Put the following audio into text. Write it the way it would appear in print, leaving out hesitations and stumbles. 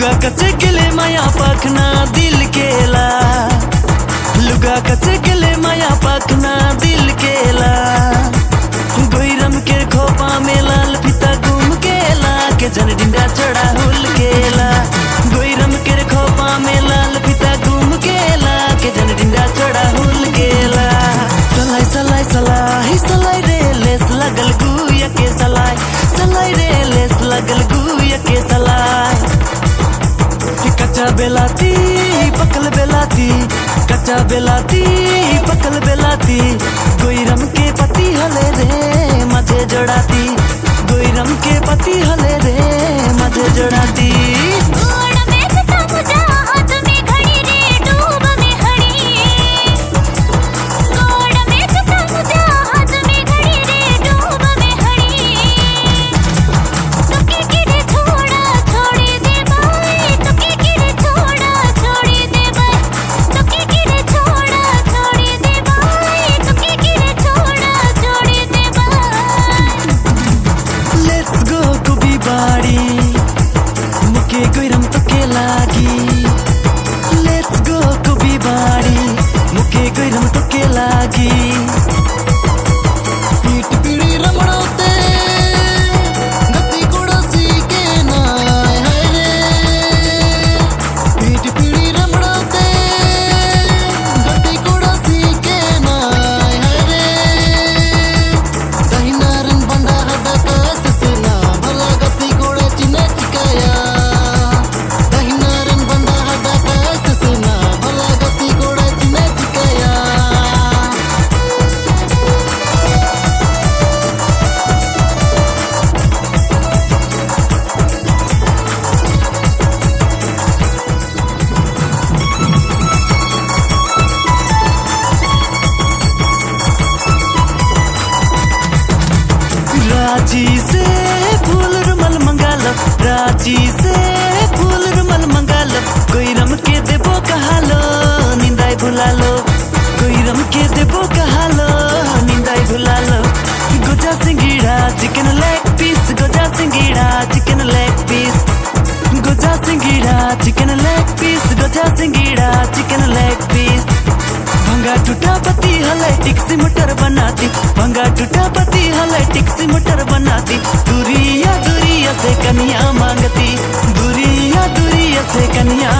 लुगा कच्चे गिले माया पाखना दिल केला, लुगा कच्चे गिले माया पाखना दिल केला। गोइरम के खोपा में लाल फीता घूम केला के जन डिंडा चढ़ा हुल केला। गोइरम के खोपा में लाल फीता घूम केला के जन डिंडा चढ़ा हुल केला। सलाई सलाई सलाई सलाई रे लेस लगल गुया के सलाई, सलाई रे लेस लगल गुया के सलाई। कच्चा बेलाती पकल बेलाती, कच्चा बेलाती पकल बेलाती। गोइरम के पति हले रे मझे जोड़ाती, गोइरम के पति हले रे मझे जोड़ाती। मुके गोइरम तो के लागी, लेट्स गो कुबी बाड़ी। मुके गोइरम तो के लागी पीट पीड़ी रमड़ोते गति कुड़सी के नाय है रे। पीट पीड़ी रमड़ोते गति कुड़सी के नाय है रे। दहिनारन बंदा हदा कस से ना भला गति कुड़ा चिने चिकाया। रांची से फूल रुमाल मंगा लो, रांची से फूल रुमाल मंगा लो। गोइरम के देबो कहा लो निंदाई भुला लो, गोइरम के देबो कहा लो निंदाई भुला लो। गोजा सिंगीड़ा चिकन लेग पीस, गोजा सिंगीड़ा चिकन लेग पीस। गोजा सिंगीड़ा चिकन लेग पीस, गोजा सिंगीड़ा चिकन लेग पीस। भंगा टूटा पति हले टिक्सी मोटर बनाती, भंगा टूटा पति हले टिक्सी मोटर बनाती। दूरिया दूरिया से कन्या मांगती, दूरिया दूरिया से कन्या